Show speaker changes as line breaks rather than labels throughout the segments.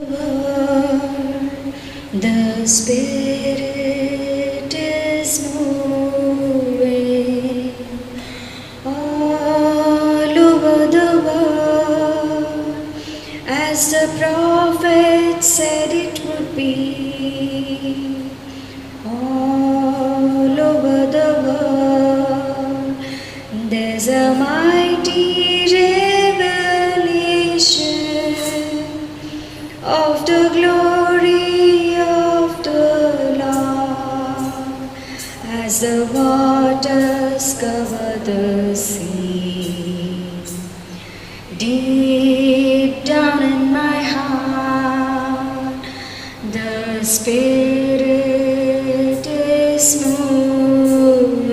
The Spirit is moving all over the world, as the prophet said it would be. All over the world, there's a mighty revelation of the glory of the Lord, as the waters cover the sea. Deep down in my heart, the Spirit is moving.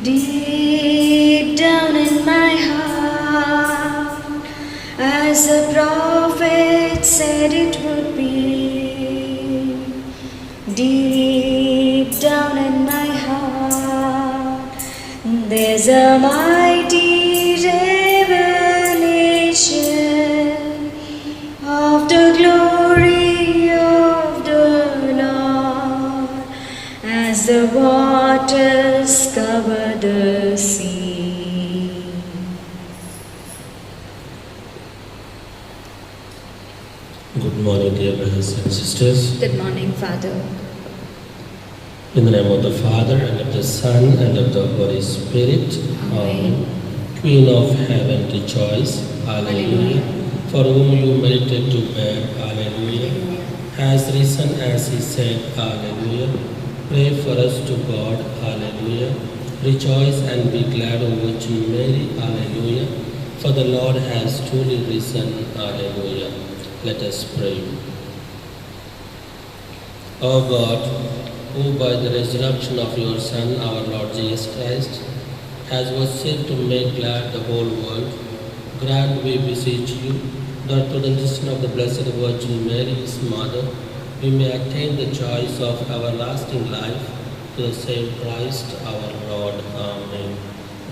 Deep down in my heart, as the prophet said it would be. Deep down in my heart, there's a mighty revelation of the glory of the Lord, as the waters cover the sea.
Good morning, dear brothers and sisters.
Good morning, Father.
In the name of the Father, and of the Son, and of the Holy Spirit. Amen. Queen of heaven, rejoice. Alleluia. For whom you merited to bear. Alleluia. Has risen as he said. Alleluia. Pray for us to God. Alleluia. Rejoice and be glad, O Virgin Mary. Alleluia. For the Lord has truly risen. Alleluia. Let us pray. O God, who by the resurrection of your Son, our Lord Jesus Christ, has vouchsafed to make glad the whole world, grant, we beseech you, that through the intercession of the Blessed Virgin Mary, his Mother, we may attain the joys of everlasting life, through the same Christ our Lord. Amen.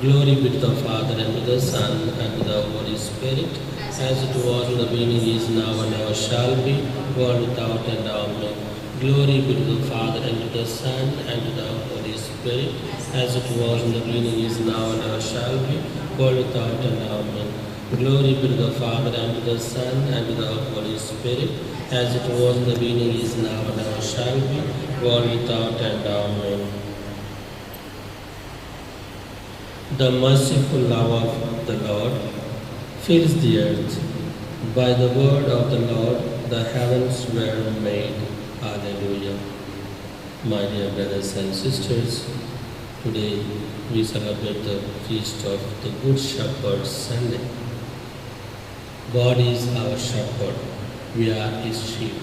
Glory be to the Father, and to the Son, and to the Holy Spirit, as it was in the beginning, is now, and ever shall be, world without end. Amen. Glory be to the Father, and to the Son, and to the Holy Spirit, as it was in the beginning, is now, and ever shall be, world without end. Amen. Glory be to the Father, and to the Son, and to the Holy Spirit, as it was in the beginning, is now, and ever shall be, world without end. Amen. The merciful love of the Lord fills the earth. By the word of the Lord, the heavens were made. Hallelujah. My dear brothers and sisters, today we celebrate the feast of the Good Shepherd Sunday. God is our shepherd. We are his sheep.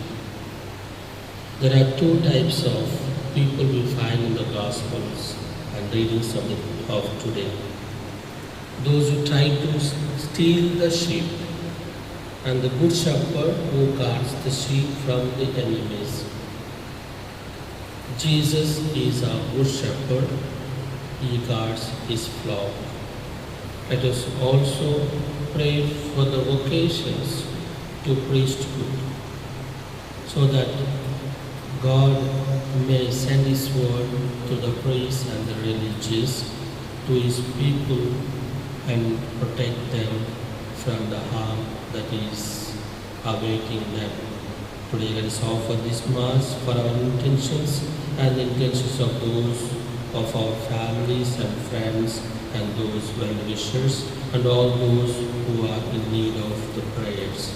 There are two types of people we find in the Gospels and readings of today. Those who try to steal the sheep, and the good shepherd who guards the sheep from the enemies. Jesus is our good shepherd. He guards his flock. Let us also pray for the vocations to priesthood, so that God may send his word to the priests and the religious, to his people, and protect them from the harm that is awaiting them. Today let us offer this Mass for our intentions and the intentions of those of our families and friends and those well-wishers and all those who are in need of the prayers.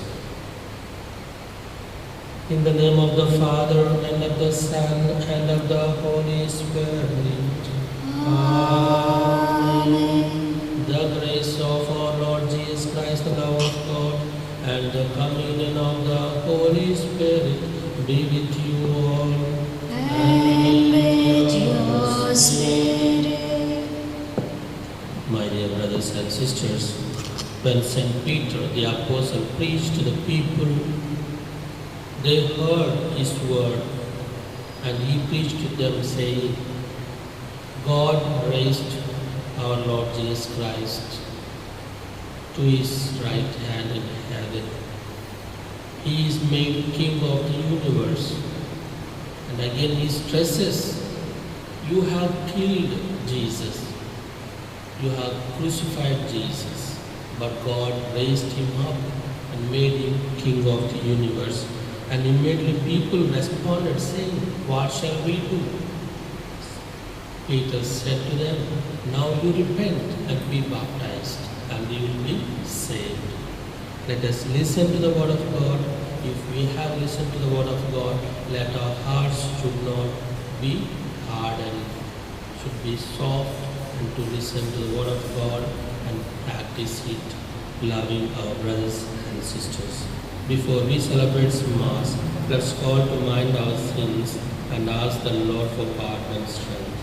In the name of the Father, and of the Son, and of the Holy Spirit. Amen. The grace of our Lord Jesus Christ, the love of God, and the communion of the Holy Spirit be with you all.
And with your spirit.
My dear brothers and sisters, when St. Peter the Apostle preached to the people, they heard his word, and he preached to them, saying, God raised our Lord Jesus Christ to his right hand in heaven, He is made King of the universe. And again he stresses, you have killed Jesus. You have crucified Jesus. But God raised him up and made him King of the universe. And immediately people responded saying, what shall we do? Peter said to them, now you repent and be baptized, and you will be saved. Let us listen to the word of God. If we have listened to the word of God, let our hearts should not be hardened, should be soft, and to listen to the word of God and practice it, loving our brothers and sisters. Before we celebrate Mass, let's call to mind our sins and ask the Lord for pardon and strength.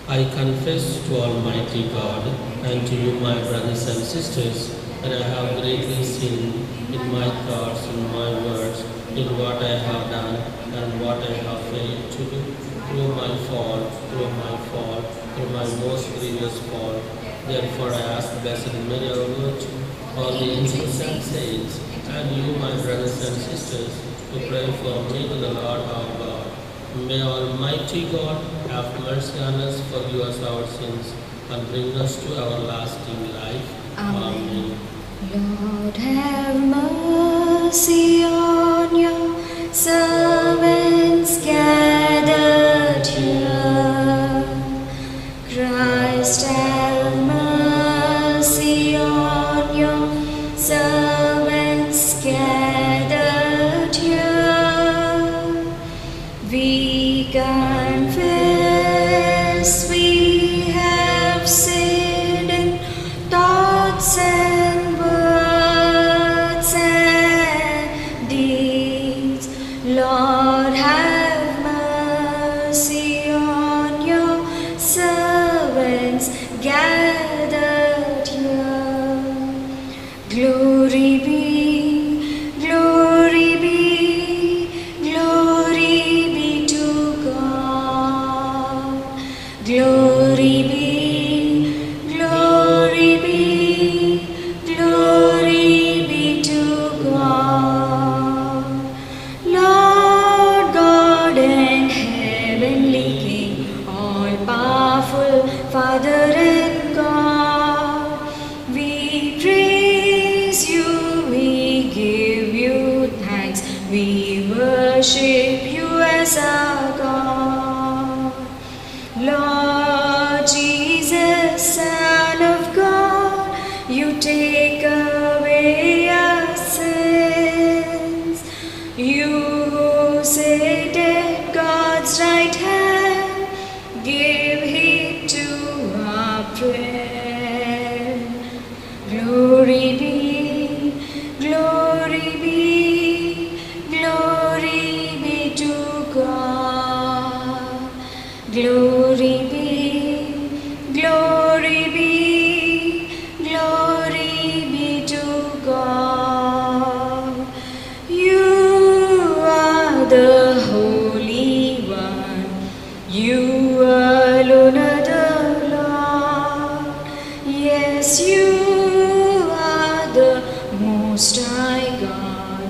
I confess to Almighty God and to you, my brothers and sisters, that I have greatly sinned in my thoughts, in my words, in what I have done and what I have failed to do, through my fault, through my most grievous fault. Therefore I ask Blessed Mary, our Virgin, all the angels and saints, and you, my brothers and sisters, to pray for me to the Lord our God. May Almighty God have mercy on us, forgive us our sins, and bring us to everlasting life. Amen.
Lord, have mercy on your servants gathered here. Christ, have mercy on your servants gathered here. We confess we have sinned in thoughts and words and deeds. Lord, have mercy on your servants gathered here. Glory be, glory be, glory be to God. Glory be, glory be, glory be to God. Lord God and heavenly King, all powerful Father and God, we praise you, we give you thanks, we worship you as our God. Lord Jesus, Son of God, you take away our sins. You who sit at God's right hand, give heed to our prayer. Glory be, glory be, glory be to God. Glory be, glory be, glory be to God. You are the Holy One, you alone are the Lord. Yes, you are the Most High God,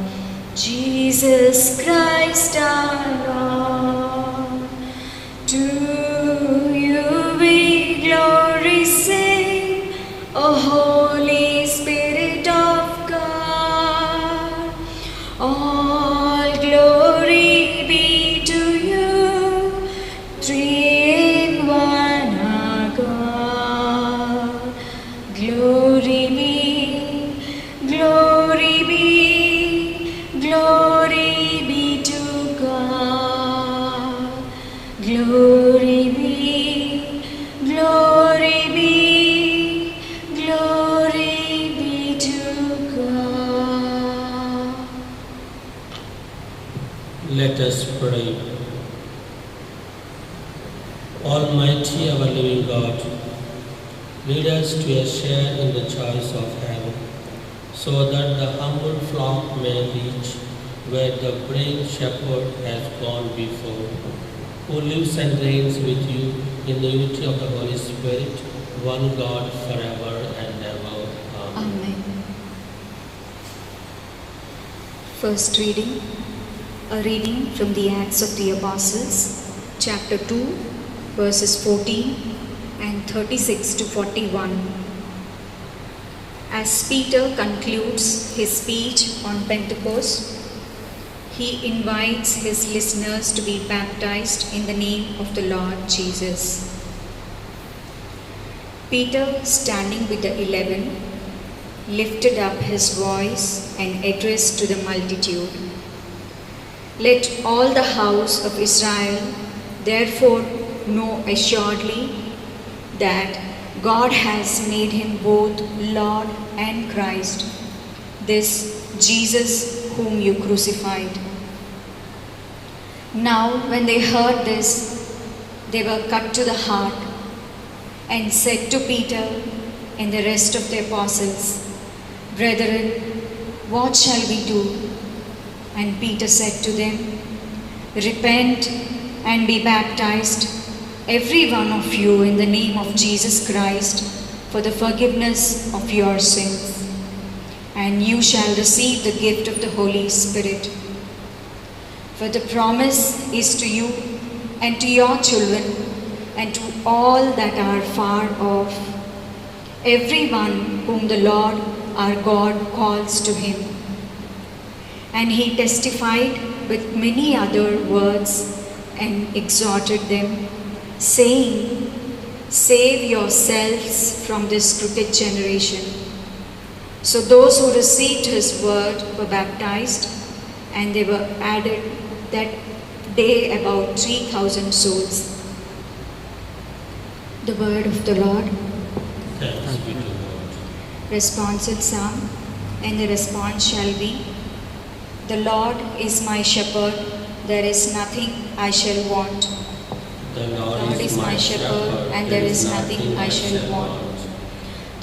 Jesus Christ our Lord. To you we glory sing, O Holy Spirit of God. All glory be to you, three in one our God. Glory be, glory be, glory be to God. Glory be, glory be, glory be to God.
Let us pray. Almighty, our living God, lead us to a share in the choice of heaven, so that the humble flock may reach where the brave shepherd has gone before, who lives and reigns with you in the unity of the Holy Spirit, one God forever and ever. Amen.
Amen.
First reading, a reading from the Acts of the Apostles, chapter 2, verses 14 and 36 to 41. As Peter concludes his speech on Pentecost, he invites his listeners to be baptized in the name of the Lord Jesus. Peter, standing with the 11, lifted up his voice and addressed to the multitude, "Let all the house of Israel therefore know assuredly that God has made him both Lord and Christ, this Jesus whom you crucified." Now when they heard this, they were cut to the heart and said to Peter and the rest of the apostles, "Brethren, what shall we do?" And Peter said to them, "Repent and be baptized, every one of you, in the name of Jesus Christ, for the forgiveness of your sins, and you shall receive the gift of the Holy Spirit. For the promise is to you and to your children and to all that are far off, everyone whom the Lord our God calls to him." And he testified with many other words and exhorted them, saying, "Save yourselves from this crooked generation." So those who received his word were baptized, and they were added that day about 3,000 souls. The word of the Lord.
Thanks be to God.
Responsorial Psalm, and the response shall be, "The Lord is my shepherd, there is nothing I shall want.
The Lord
is my shepherd, and there is nothing I shall want.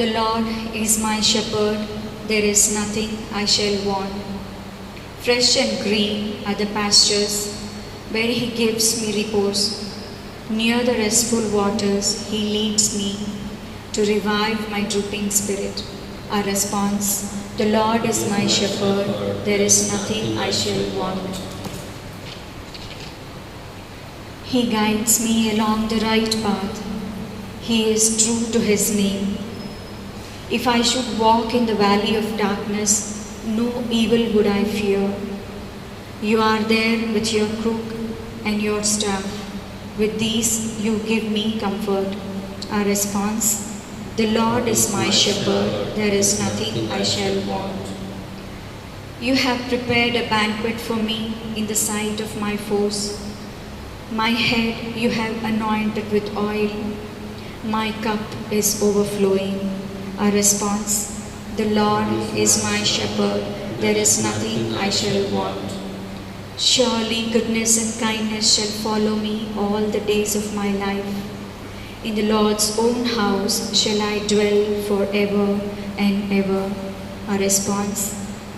The Lord is my shepherd, there is nothing I shall want. Fresh and green are the pastures, where he gives me repose. Near the restful waters he leads me, to revive my drooping spirit." Our response, "The Lord is my shepherd, there is nothing I shall want. He guides me along the right path. He is true to his name. If I should walk in the valley of darkness, no evil would I fear. You are there with your crook and your staff. With these you give me comfort." Our response, "The Lord is my shepherd, there is nothing I shall want. You have prepared a banquet for me in the sight of my foes. My head you have anointed with oil. My cup is overflowing." Our response, "The Lord is my shepherd, there is nothing I shall want. Surely goodness and kindness shall follow me all the days of my life. In the Lord's own house shall I dwell forever and ever." Our response,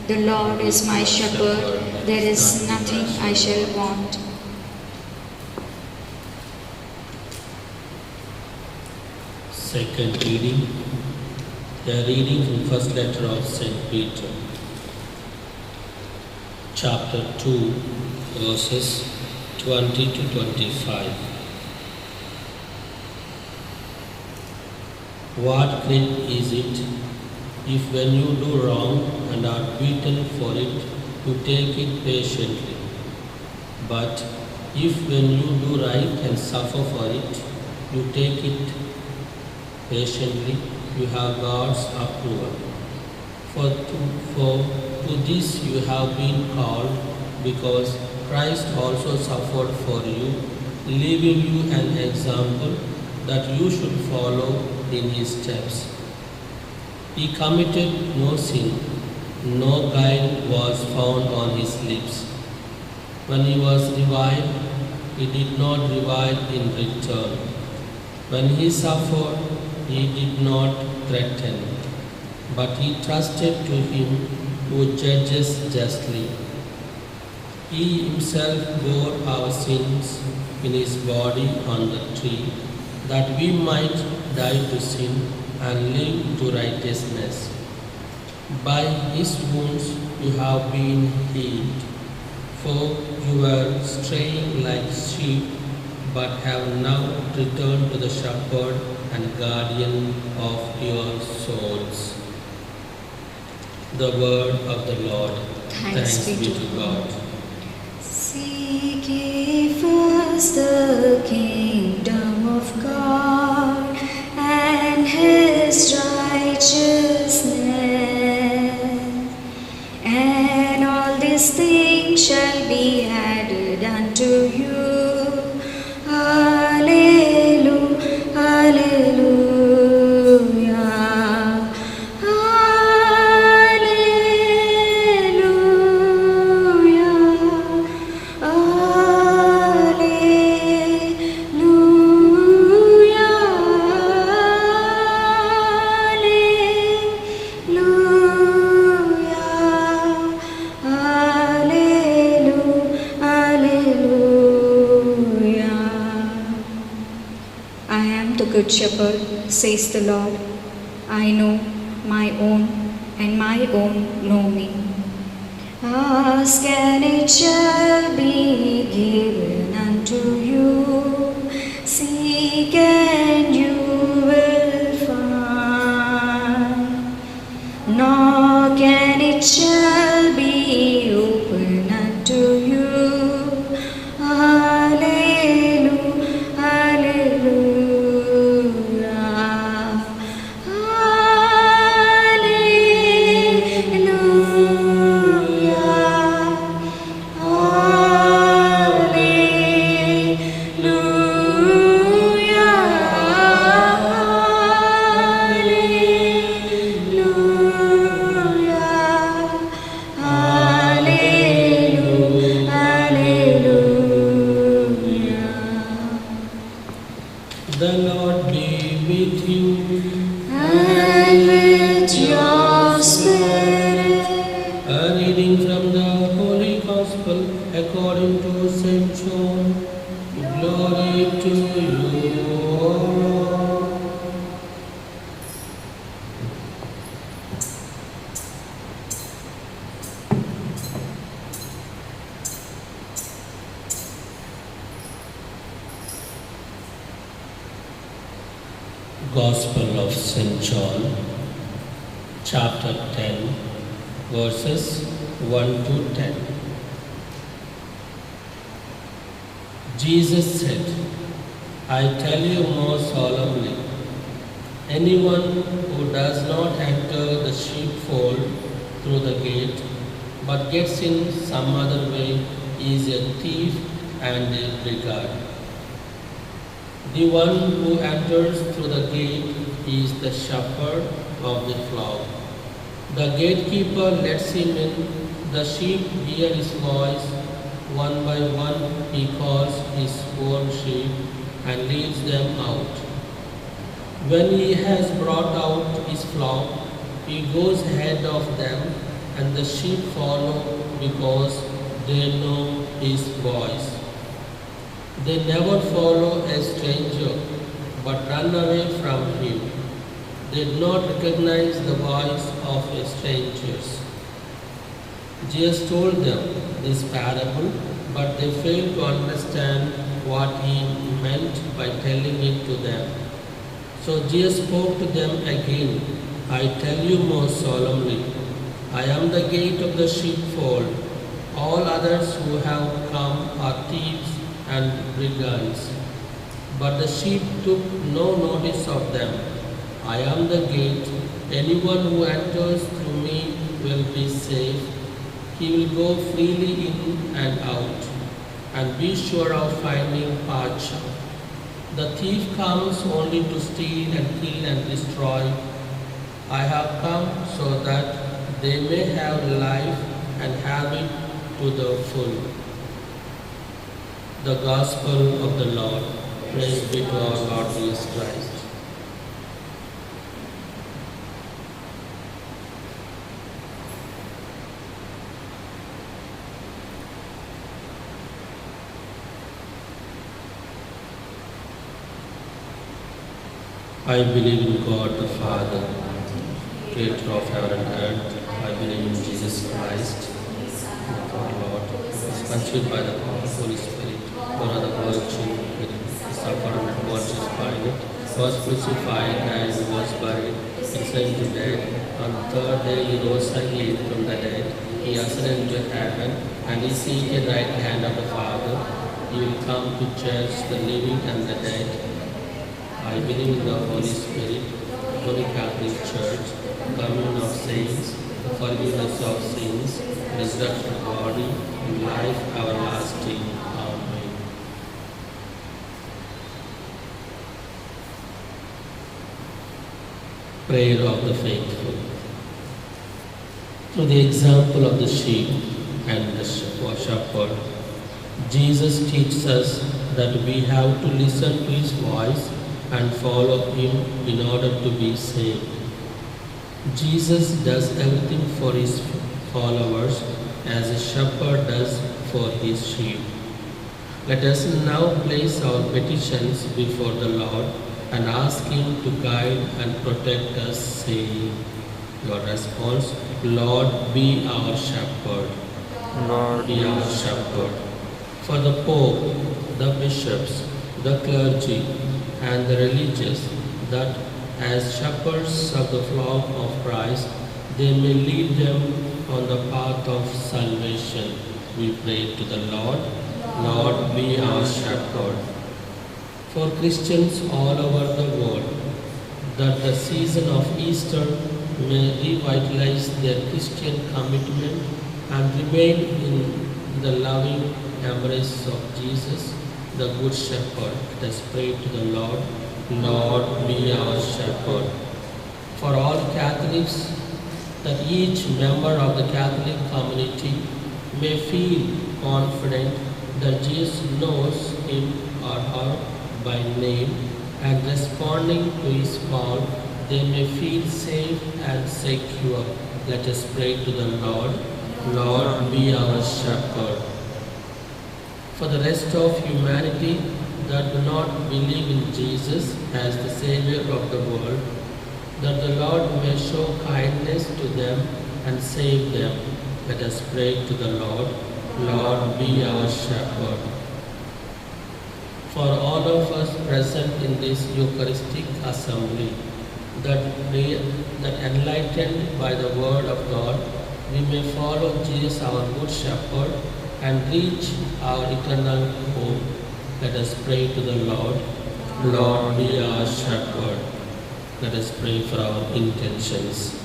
"The Lord is my shepherd, there is nothing I shall want."
Second reading, the reading from first letter of St. Peter, chapter 2, verses 20 to 25. What credit is it if when you do wrong and are beaten for it, you take it patiently? But if when you do right and suffer for it, you take it patiently, you have God's approval. For to this you have been called, because Christ also suffered for you, leaving you an example that you should follow in his steps. He committed no sin, no guile was found on his lips. When he was reviled, he did not revile in return. When he suffered, he did not threaten, but he trusted to him who judges justly. He himself bore our sins in his body on the tree, that we might die to sin and live to righteousness. By his wounds you have been healed. For you were straying like sheep, but have now returned to the shepherd and guardian of your souls. The word of the Lord.
Thanks be to
God.
Seek ye first the kingdom of God and his righteousness, and all these things shall be added unto you. Hallelujah, hallelujah, hallelujah,
I am the good shepherd, says the Lord. I know my own, and my own know me.
Ask and it shall be given unto you. Seek and you will find. Knock and it shall be open unto you. Hallelujah, hallelujah,
The Lord be with you.
and with your spirit.
A reading from the Holy Gospel according to St. John. Glory to you, O Lord. Gospel of St. John, chapter 10, verses 1 to 10. Jesus said, I tell you more solemnly, anyone who does not enter the sheepfold through the gate, but gets in some other way, is a thief and a brigand. The one who enters through the gate is the shepherd of the flock. The gatekeeper lets him in. The sheep hear his voice. One by one he calls his own sheep and leads them out. When he has brought out his flock, he goes ahead of them, and the sheep follow because they know his voice. They never follow a stranger, but run away from him. They do not recognize the voice of a stranger. Jesus told them this parable, but they failed to understand what he meant by telling it to them. So Jesus spoke to them again, I tell you more solemnly, I am the gate of the sheepfold. All others who have come are thieves and brigands, but the sheep took no notice of them. I am the gate. Anyone who enters through me will be safe. He will go freely in and out, and be sure of finding pasture. The thief comes only to steal and kill and destroy. I have come so that they may have life and have it to the full. The Gospel of the Lord. Praise be to our Lord Jesus Christ. I believe in God the Father, Creator of heaven and earth. I believe in Jesus Christ, our Lord, who was conceived by the power of the Holy Spirit, born of the Virgin, suffered under Pontius Pilate, was crucified and was buried, descended to death. On the third day he rose again from the dead. He ascended into heaven, and is seated at the right hand of the Father. He will come to judge the living and the dead. I believe in the Holy Spirit, Holy Catholic Church, communion of saints, the forgiveness of sins, resurrection of body, and life everlasting. Amen. Prayer of the faithful. Through the example of the sheep and the shepherd, Jesus teaches us that we have to listen to his voice and follow him in order to be saved. Jesus does everything for his followers as a shepherd does for his sheep. Let us now place our petitions before the Lord and ask him to guide and protect us, saying, your response, Lord, be our shepherd.
Lord,
Be our shepherd. For the Pope, the bishops, the clergy, and the religious, that as shepherds of the flock of Christ, they may lead them on the path of salvation. We pray to the Lord. Lord, be our shepherd. For Christians all over the world, that the season of Easter may revitalize their Christian commitment and remain in the loving embrace of Jesus, the Good Shepherd. Let us pray to the Lord. Lord, be our shepherd. For all Catholics, that each member of the Catholic community may feel confident that Jesus knows him or her by name, and responding to his call, they may feel safe and secure. Let us pray to the Lord. Lord, be our shepherd. For the rest of humanity that do not believe in Jesus as the Savior of the world, that the Lord may show kindness to them and save them. Let us pray to the Lord. Lord, be our shepherd. For all of us present in this Eucharistic assembly, that enlightened by the Word of God, we may follow Jesus, our Good Shepherd, and reach our eternal hope. Let us pray to the Lord. Lord, be our shepherd. Let us pray for our intentions.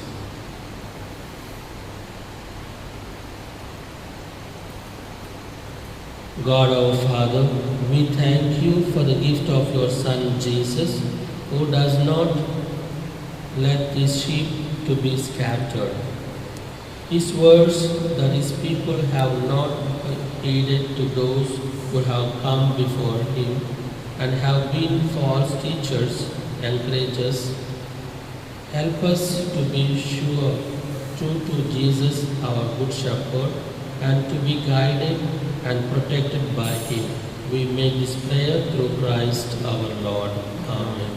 God our Father, we thank you for the gift of your Son Jesus, who does not let his sheep to be scattered. His words that his people have not heeded to those who have come before him and have been false teachers encourage us. Help us to be true to Jesus, our Good Shepherd, and to be guided and protected by him. We make this prayer through Christ our Lord. Amen.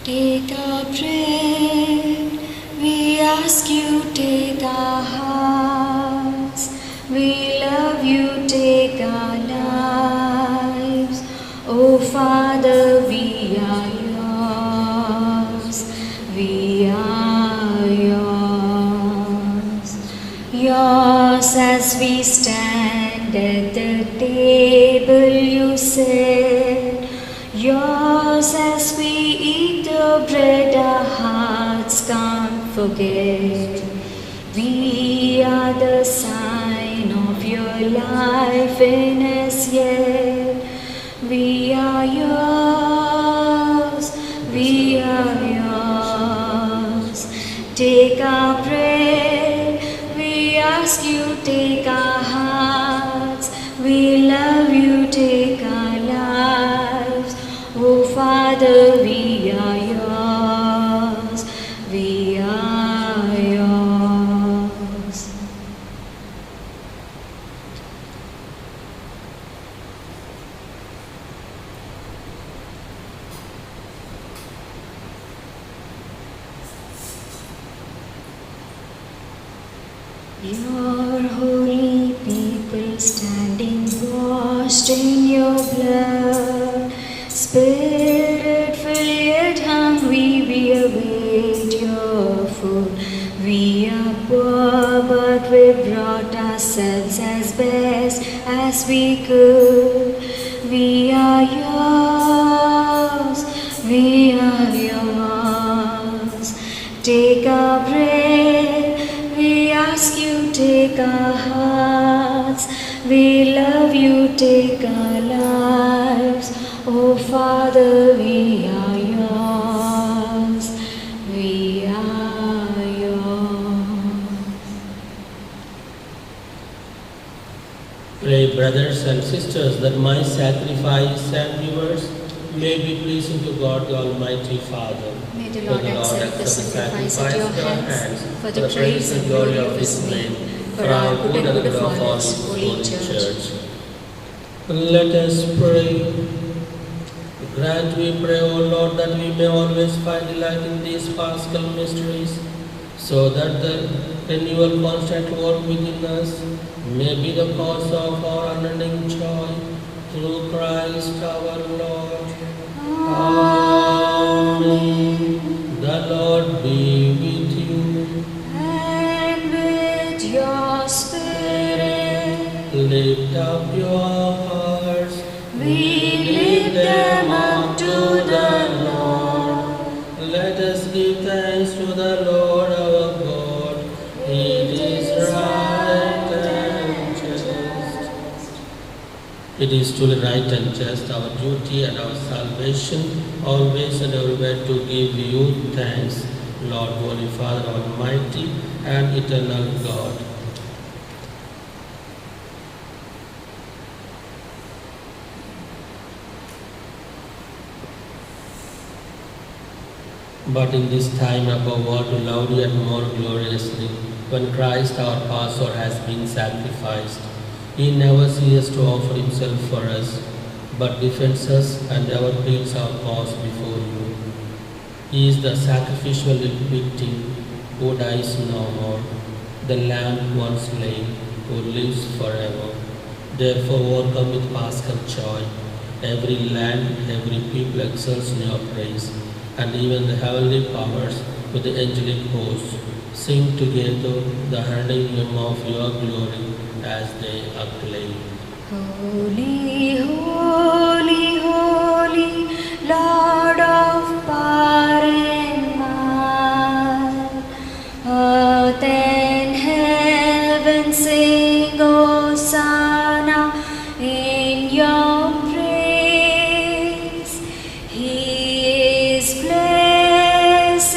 Take our prayer, we ask you, take our hearts. We love you, take our lives. Oh Father, we are yours. We are yours. Yours as we stand at the table, you said. Yours as we eat the bread our hearts can't forget. We are the sign of your life in us yet. We are yours, we are yours. Take our bread, we ask you, take our hearts. We love you, take our lives. Oh Father, we are yours, we are yours. standing washed in your blood. Spirit filled yet hungry, we await your food. We are poor, but we brought ourselves as best as we could. We are yours, we are yours. Take our bread, we ask you, take our hearts. We love you, take our lives. Oh Father, we are yours, we are yours.
Pray, brothers and sisters, that my sacrifice and yours may be pleasing to God the Almighty Father.
May the Lord accept the sacrifice at your hands for the praise and glory of His name, for our good and good of all His holy church.
Let us pray. Grant, we pray, O Lord, that we may always find delight in these Paschal mysteries, so that the renewal constant work within us may be the cause of our unending joy. Through Christ our Lord. Amen. The Lord be with you.
And with your spirit,
Lift up your hearts.
we lift them up to the Lord.
Let us give thanks to the Lord our God. It is right and just. It is truly right and just, our duty and our salvation, always and everywhere to give you thanks, Lord, Holy Father, Almighty and eternal God. But in this time above all to love you and more gloriously, when Christ our Passover has been sacrificed, He never ceases to offer Himself for us, but defends us and ever pleads our cause before you. He is the sacrificial victim who dies no more, the Lamb once slain who lives forever. Therefore overcome with Paschal joy, every land, every people exalts in your praise, and even the heavenly powers with the angelic hosts sing together the heralding hymn of your glory as they acclaim.
Holy, holy, holy, Lord of power and might. Earth and heaven sing Hosanna in your praise. He is blessed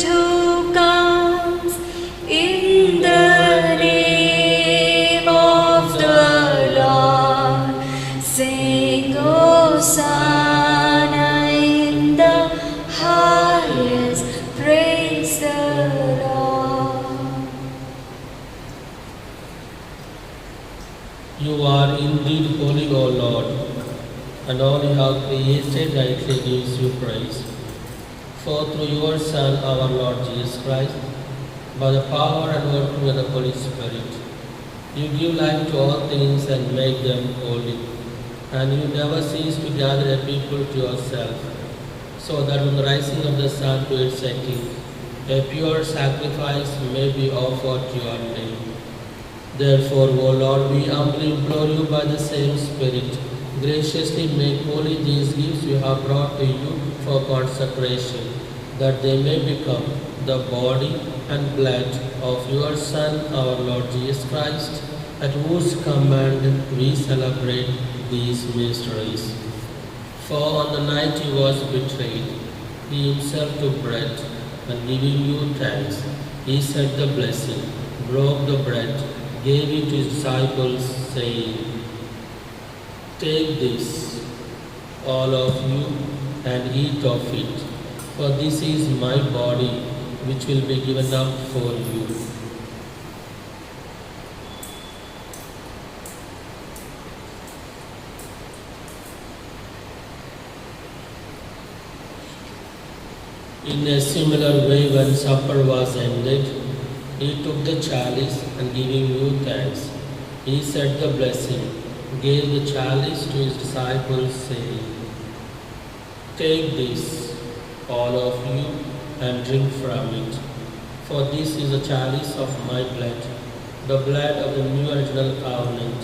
who comes in the name of the Lord. Sing Hosanna in the highest. Praise the Lord.
You are indeed holy, O Lord, and all you have created rightly gives you praise. For through your Son, our Lord Jesus Christ, by the power and working of the Holy Spirit, you give life to all things and make them holy, and you never cease to gather a people to yourself, so that on the rising of the sun to its setting, a pure sacrifice may be offered to your name. Therefore, O Lord, we humbly implore you by the same Spirit, graciously make holy these gifts you have brought to you for consecration, that they may become the body and blood of your Son, our Lord Jesus Christ, at whose command we celebrate these mysteries. For on the night he was betrayed, he himself took bread, and giving you thanks, he said the blessing, broke the bread, gave it to his disciples, saying, "Take this, all of you, and eat of it, for this is my body, which will be given up for you." In a similar way, when supper was ended, he took the chalice, and giving you thanks, He said the blessing, gave the chalice to his disciples, saying, "Take this, all of you, and drink from it. For this is a chalice of my blood, the blood of the new original covenant,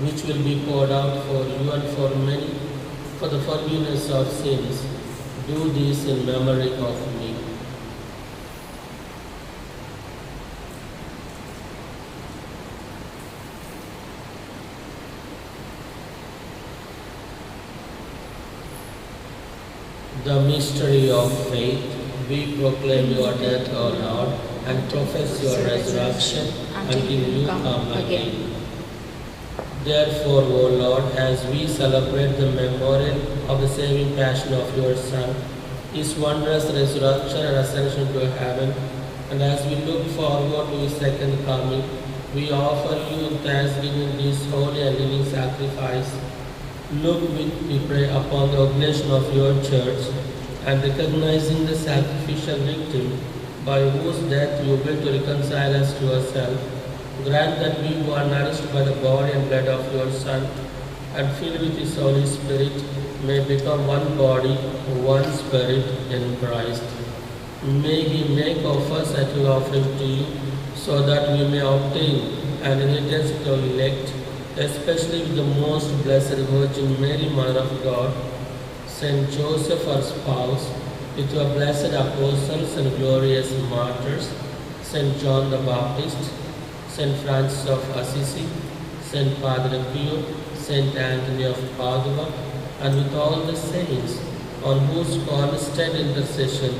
which will be poured out for you and for many for the forgiveness of sins. Do this in memory of me." The mystery of faith. We proclaim your death, O Lord, and profess your resurrection until you come again. Therefore, O Lord, as we celebrate the memorial of the saving passion of your Son, his wondrous resurrection and ascension to heaven, and as we look forward to his second coming, we offer you thanksgiving this holy and living sacrifice. Look, we pray, upon the oblation of your church, and recognizing the sacrificial victim by whose death you will to reconcile us to yourself, grant that we who are nourished by the body and blood of your Son and filled with his Holy Spirit may become one body, one spirit in Christ. May he make of us a true offering to you, so that we may obtain an inheritance with your elect, especially with the most blessed Virgin Mary, Mother of God, Saint Joseph, our spouse, with your blessed apostles and glorious martyrs, Saint John the Baptist, Saint Francis of Assisi, Saint Padre Pio, Saint Anthony of Padua, and with all the saints, on whose constant intercession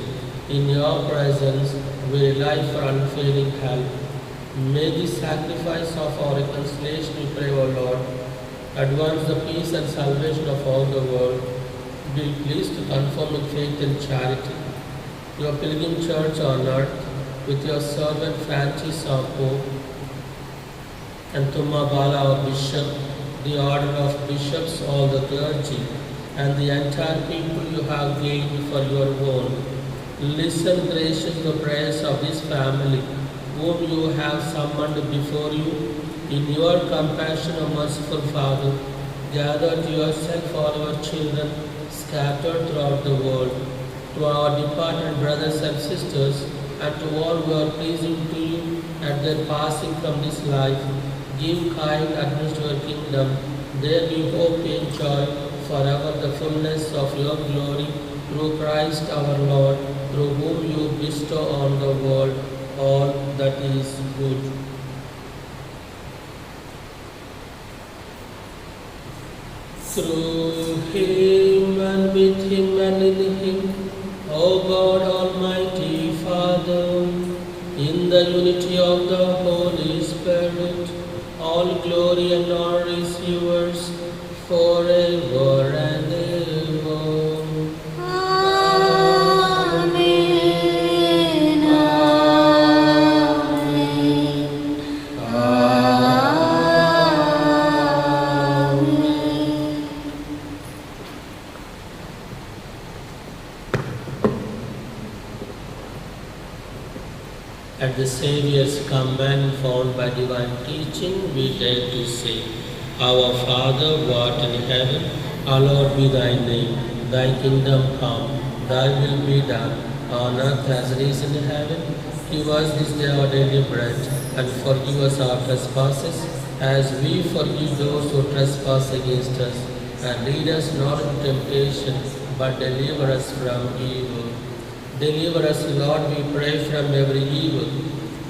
in your presence we rely for unfailing help. May the sacrifice of our reconciliation, we pray, O Lord, advance the peace and salvation of all the world. Be pleased to confirm with faith and charity your pilgrim church on earth, with your servant Francis, our Pope, and Tumabala, our Bishop, the order of bishops, all the clergy, and the entire people you have gained for your own. Listen graciously to the prayers of this family, whom you have summoned before you. In your compassion, O merciful Father, gather to yourself all our children scattered throughout the world, to our departed brothers and sisters, and to all who are pleasing to you at their passing from this life. Give kind admission to your kingdom. There we hope to enjoy forever the fullness of your glory, through Christ our Lord, through whom you bestow on the world all that is good. Through him and with him and in him, O God Almighty Father, in the unity of the Holy Spirit, all glory and honor is yours forever and ever.
Amen. Amen. Amen.
At the Saviour's command found by divine teaching, we dare to say, Our Father, who art in heaven, hallowed be thy name. Thy kingdom come, thy will be done, on earth as it is in heaven. Give us this day our daily bread, and forgive us our trespasses, as we forgive those who trespass against us. And lead us not into temptation, but deliver us from evil. Deliver us, Lord, we pray, from every evil.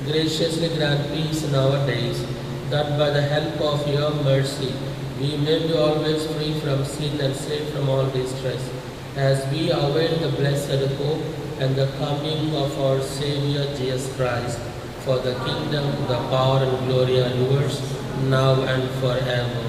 Graciously grant peace in our days, that by the help of your mercy we may be always free from sin and safe from all distress, as we await the blessed hope and the coming of our Saviour Jesus Christ. For the kingdom, the power and glory are yours, now and forever.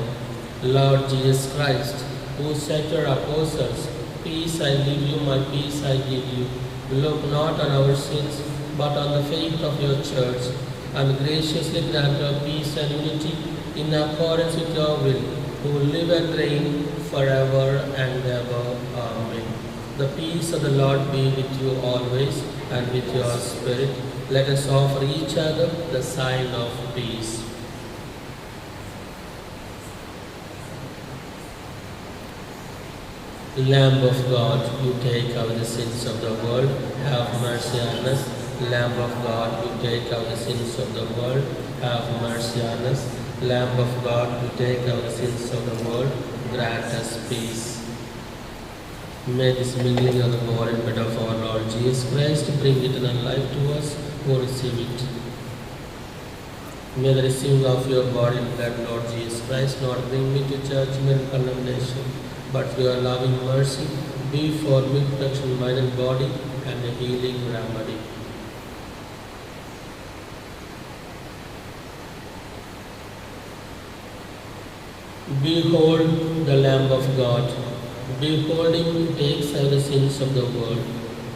Lord Jesus Christ, who said to your apostles, Peace I leave you, my peace I give you. Look not on our sins, but on the faith of your church, and graciously grant her peace and unity in accordance with your will, who live and reign forever and ever. Amen. The peace of the Lord be with you always, and with your spirit. Let us offer each other the sign of peace. Lamb of God, you take away the sins of the world, have mercy on us. Lamb of God, you take away the sins of the world, have mercy on us. Lamb of God, you take away the sins of the world, grant us peace. May this mingling of the body and blood of our Lord Jesus Christ bring eternal life to us who receive it. May the receiving of your body and blood, Lord Jesus Christ, not bring me to judgment and condemnation, but for your loving mercy, be for me protection of mind and body and a healing remedy. Behold the Lamb of God. Behold him who takes away the sins of the world.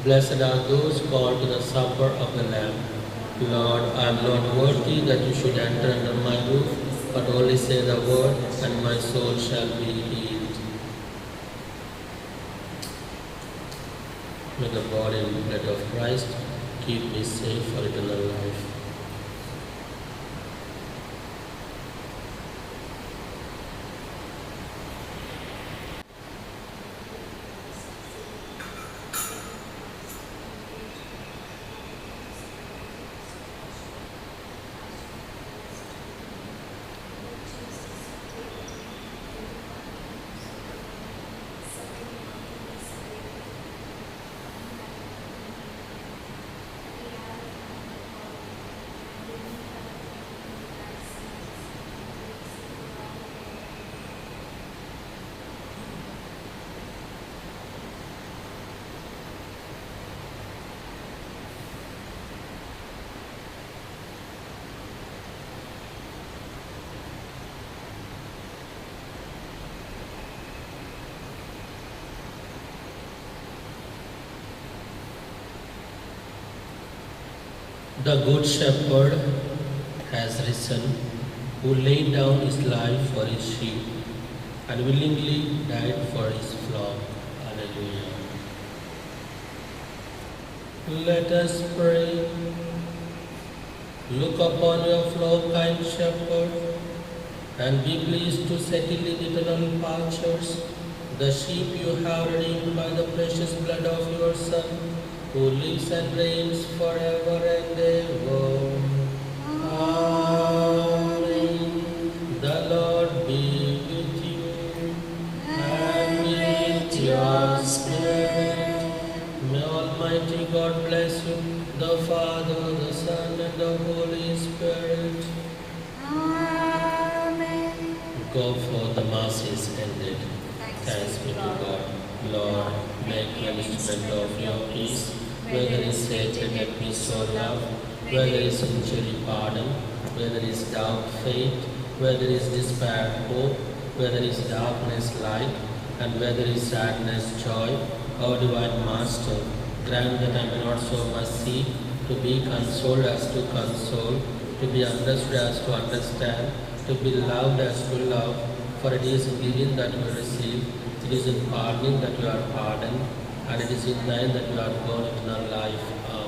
Blessed are those called to the supper of the Lamb. Lord, I am not worthy that you should enter under my roof, but only say the word, and my soul shall be healed. May the body and blood of Christ keep me safe for eternal life. The Good Shepherd has risen, who laid down his life for his sheep and willingly died for his flock. Alleluia. Let us pray. Look upon your flock, kind shepherd, and be pleased to settle in eternal pastures the sheep you have redeemed by the precious blood of your Son, who lives and reigns forever and ever. Amen. The Lord be with you and with your spirit. May Almighty God bless you, the Father, the Son, and the Holy Spirit.
Amen.
Go forth, the Mass is ended. Thanks be to God. Lord, make me an instrument of your peace. Where there is hatred, let me sow love. Where there is injury, pardon. Where there is doubt, faith. Where there is despair, hope. Where there is darkness, light. And where there is sadness, joy. O Divine Master, grant that I may not so much seek to be consoled as to console, to be understood as to understand, to be loved as to love. For it is in giving that you receive, it is in pardoning that you are pardoned, and it is in thine that you are born eternal life. Amen.